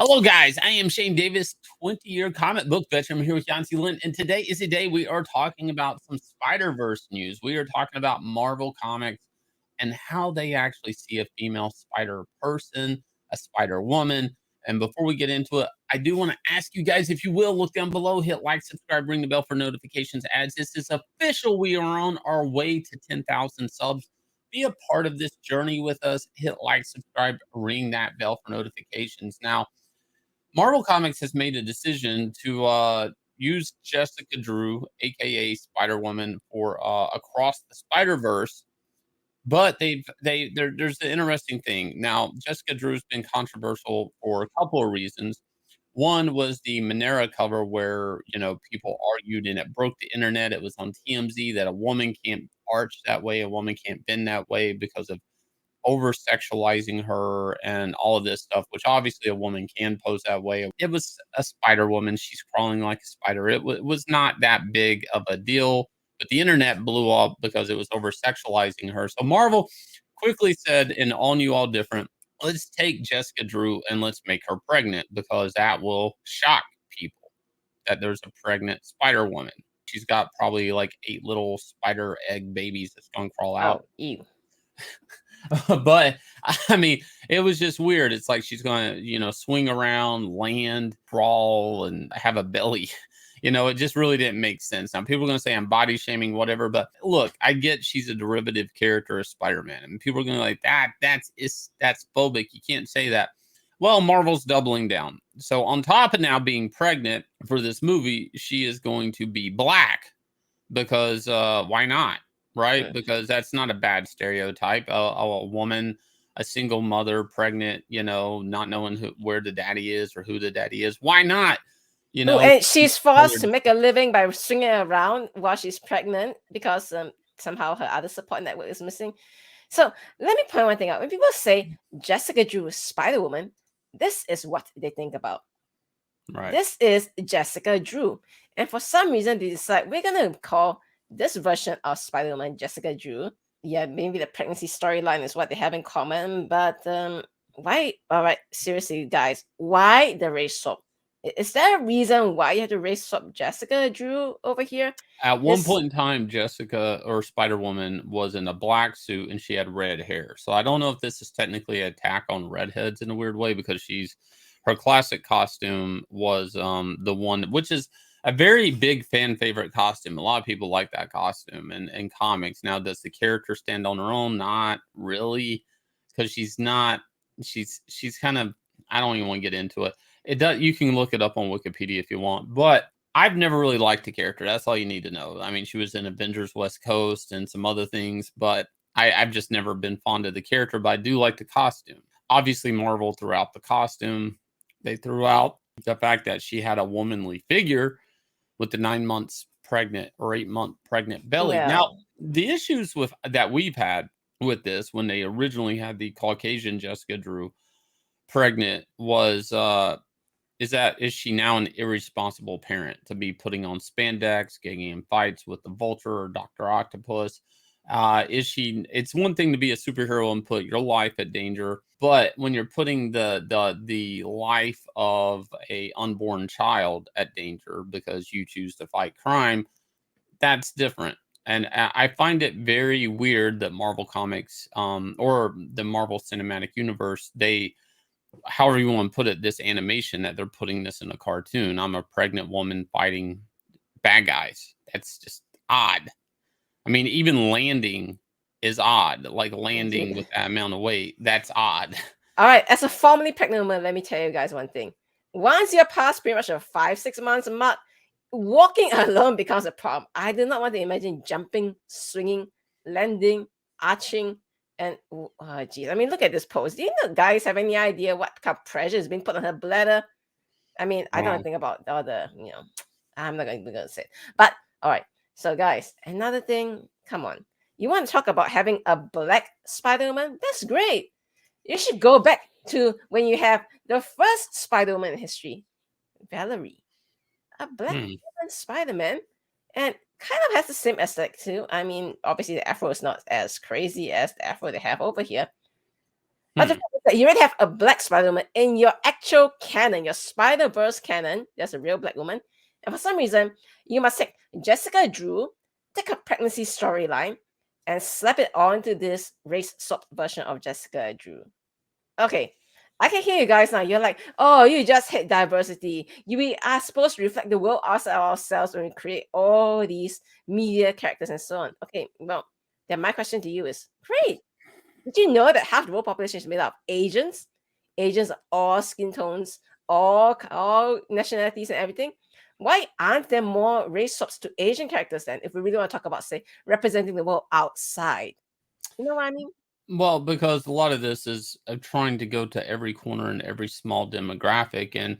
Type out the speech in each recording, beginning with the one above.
Hello, guys. I am Shane Davis, 20-year comic book veteran. I'm here with Yanzi, and today is the day we are talking about some Spider-Verse news. We are talking about Marvel Comics and how they actually see a female spider person, a spider woman. And before we get into it, I do want to ask you guys, if you will, look down below, hit like, subscribe, ring the bell for notifications, ads. This is official. We are on our way to 10,000 subs. Be a part of this journey with us. Hit like, subscribe, ring that bell for notifications. Now, Marvel Comics has made a decision to use Jessica Drew, aka Spider Woman, for Across the Spider Verse. But there's an interesting thing. Now, Jessica Drew's been controversial for a couple of reasons. One was the Monera cover, where people argued and it broke the internet. It was on TMZ that a woman can't arch that way, a woman can't bend that way because of over sexualizing her and all of this stuff, which obviously a woman can pose that way. It was a Spider Woman. She's crawling like a spider. It was not that big of a deal, but the internet blew up because it was over sexualizing her. So Marvel quickly said, in all new, all different, let's take Jessica Drew and let's make her pregnant, because that will shock people that there's a pregnant Spider Woman. She's got probably like 8 little spider egg babies that's going to crawl out. Oh, ew. But I mean, it was just weird. It's like she's going to, swing around, land, crawl, and have a belly. It just really didn't make sense. Now, people are going to say I'm body shaming, whatever. But look, I get she's a derivative character of Spider-Man. And people are going to be like, that's phobic. You can't say that. Well, Marvel's doubling down. So on top of now being pregnant for this movie, she is going to be black, because why not? Right? Mm. Because that's not a bad stereotype. A woman, a single mother, pregnant, not knowing where the daddy is or who the daddy is. Why not? Oh, and she's forced to make a living by swinging around while she's pregnant because somehow her other support network is missing. So let me point one thing out. When people say Jessica Drew is Spider Woman, this is what they think about. Right. This is Jessica Drew. And for some reason, they decide we're going to call this version of Spider Woman Jessica Drew. Yeah, maybe the pregnancy storyline is what they have in common, but why? All right, seriously, guys, why the race swap? Is there a reason why you have to race swap Jessica Drew over here? At one point in time, Jessica, or Spider Woman, was in a black suit and she had red hair. So I don't know if this is technically an attack on redheads in a weird way, because her classic costume was the one, which is a very big fan favorite costume. A lot of people like that costume in comics. Now, does the character stand on her own? Not really, because she's kind of, I don't even want to get into it. It does. You can look it up on Wikipedia if you want, but I've never really liked the character. That's all you need to know. I mean, she was in Avengers West Coast and some other things, but I've just never been fond of the character, but I do like the costume. Obviously, Marvel threw out the costume. They threw out the fact that she had a womanly figure with the 9 months pregnant or 8-month pregnant belly. Well, now, the issues that we've had with this, when they originally had the Caucasian Jessica Drew pregnant, was is she now an irresponsible parent to be putting on spandex, getting in fights with the Vulture or Dr. Octopus? It's one thing to be a superhero and put your life at danger, but when you're putting the life of a unborn child at danger because you choose to fight crime, that's different. And I find it very weird that Marvel Comics, or the Marvel Cinematic Universe, however you want to put it, this animation that they're putting this in a cartoon. I'm a pregnant woman fighting bad guys. That's just odd. I mean, even landing is odd. Like landing with that amount of weight, that's odd. All right, as a formerly pregnant woman, let me tell you guys one thing. Once you're past pretty much a 5-6 months mark, walking alone becomes a problem. I do not want to imagine jumping, swinging, landing, arching, and geez. I mean, look at this pose. Do you guys have any idea what kind of pressure is being put on her bladder? I mean, I don't think about all the, I'm not going to say it. But all right, so guys, another thing, come on. You want to talk about having a black Spider-Man? That's great. You should go back to when you have the first Spider-Man in history, Valerie, a black Spider-Man, and kind of has the same aesthetic too. I mean, obviously the afro is not as crazy as the afro they have over here, But the Hmm. fact is that you already have a black Spider-Woman in your actual canon, your Spider-Verse canon. There's a real black woman. And for some reason, you must take Jessica Drew, take a pregnancy storyline, and slap it onto this race-swapped version of Jessica Drew. Okay, I can hear you guys now. You're like, oh, you just hate diversity. We are supposed to reflect the world outside ourselves when we create all these media characters and so on. Okay, well, then my question to you is, great. Did you know that half the world population is made up of Asians? Asians of all skin tones, all nationalities and everything. Why aren't there more race swaps to Asian characters then? If we really want to talk about, say, representing the world outside, you know what I mean? Well, because a lot of this is trying to go to every corner and every small demographic, and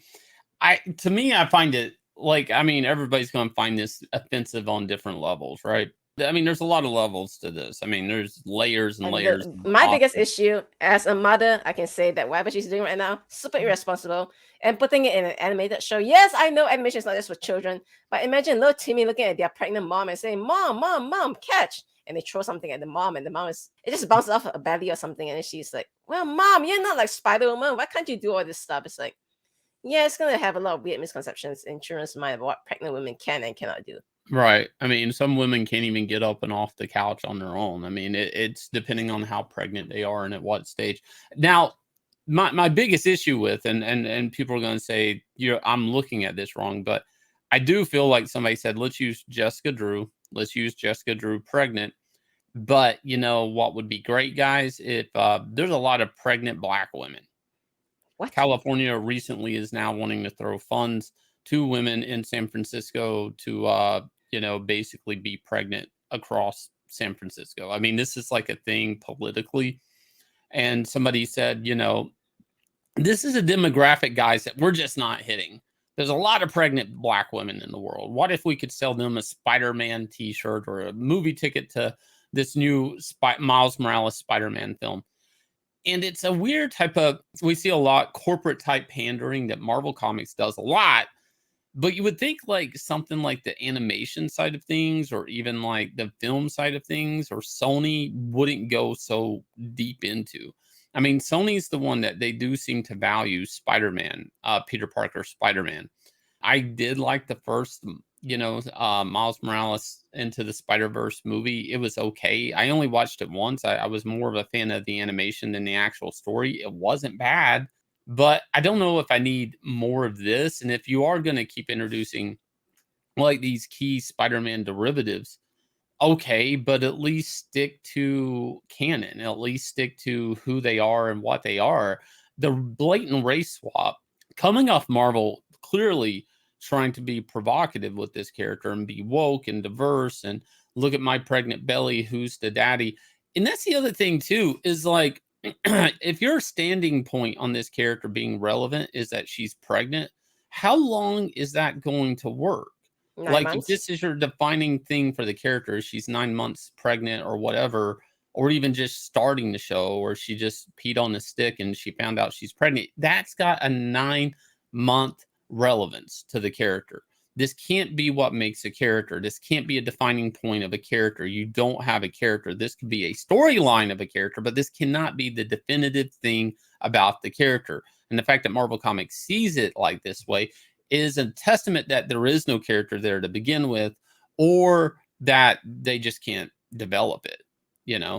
to me, I find it like, I mean, everybody's going to find this offensive on different levels, right? I mean, there's a lot of levels to this. I mean, there's layers and And layers of my biggest awful. issue as a mother, I can say that whatever she's doing right now, super irresponsible. And putting it in an animated show. Yes, I know animation is not just for children, but imagine little Timmy looking at their pregnant mom and saying, "Mom, mom, mom, catch!" And they throw something at the mom, and the mom it just bounces off her belly or something, and then she's like, "Well, mom, you're not like Spider-Woman. Why can't you do all this stuff?" It's like, yeah, it's gonna have a lot of weird misconceptions in children's mind about what pregnant women can and cannot do. Right. I mean, some women can't even get up and off the couch on their own. I mean, it's depending on how pregnant they are and at what stage. Now, my biggest issue with, and people are going to say, I'm looking at this wrong, but I do feel like somebody said, let's use Jessica Drew. Let's use Jessica Drew pregnant. But you know what would be great, guys, if there's a lot of pregnant black women. What? California recently is now wanting to throw funds to women in San Francisco to, basically be pregnant across San Francisco. I mean, this is like a thing politically. And somebody said, this is a demographic, guys, that we're just not hitting. There's a lot of pregnant black women in the world. What if we could sell them a Spider-Man t-shirt or a movie ticket to this new Miles Morales Spider-Man film? And it's a weird type of, we see a lot corporate type pandering that Marvel Comics does a lot, but you would think like something like the animation side of things or even like the film side of things or Sony wouldn't go so deep into. I mean, Sony's the one that they do seem to value Spider-Man, Peter Parker Spider-Man. I did like the first, Miles Morales Into the Spider-Verse movie. It was okay. I only watched it once. I was more of a fan of the animation than the actual story. It wasn't bad, but I don't know if I need more of this. And if you are going to keep introducing like these key Spider-Man derivatives, okay, but at least stick to canon, at least stick to who they are and what they are. The blatant race swap coming off Marvel clearly trying to be provocative with this character and be woke and diverse and look at my pregnant belly, who's the daddy. And that's the other thing too, is like if your standing point on this character being relevant is that she's pregnant, how long is that going to work? Nine Like, if months? this is your defining thing for the character, she's 9 months pregnant or whatever, or even just starting the show, or she just peed on the stick and she found out she's pregnant, that's got a 9-month relevance to the character. This can't be what makes a character. This can't be a defining point of a character. You don't have a character. This could be a storyline of a character, but this cannot be the definitive thing about the character. And the fact that Marvel Comics sees it like this way is a testament that there is no character there to begin with, or that they just can't develop it.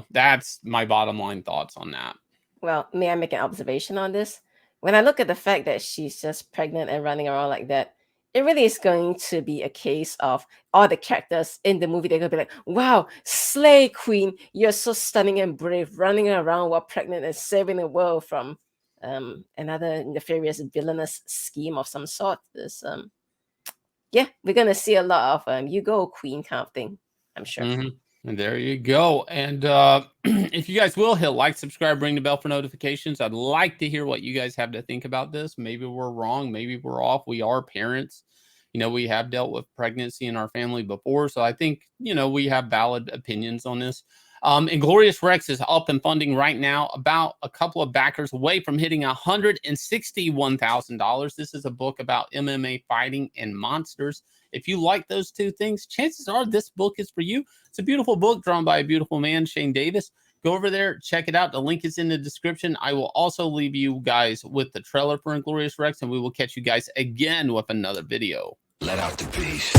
That's my bottom line thoughts on that. Well, may I make an observation on this? When I look at the fact that she's just pregnant and running around like that, it really is going to be a case of all the characters in the movie. They're going to be like, wow, slay queen. You're so stunning and brave, running around while pregnant and saving the world from another nefarious villainous scheme of some sort. Yeah, we're going to see a lot of you go queen kind of thing, I'm sure. And there you go. And if you guys will hit like, subscribe, ring the bell for notifications. I'd like to hear what you guys have to think about this. Maybe we're wrong. Maybe we're off. We are parents. We have dealt with pregnancy in our family before. So I think, we have valid opinions on this. Inglorious Rex is up and funding right now, about a couple of backers away from hitting $161,000. This is a book about MMA fighting and monsters. If you like those two things, chances are this book is for you. It's a beautiful book drawn by a beautiful man, Shane Davis. Go over there, check it out. The link is in the description. I will also leave you guys with the trailer for Inglorious Rex, and we will catch you guys again with another video. Let out the beast.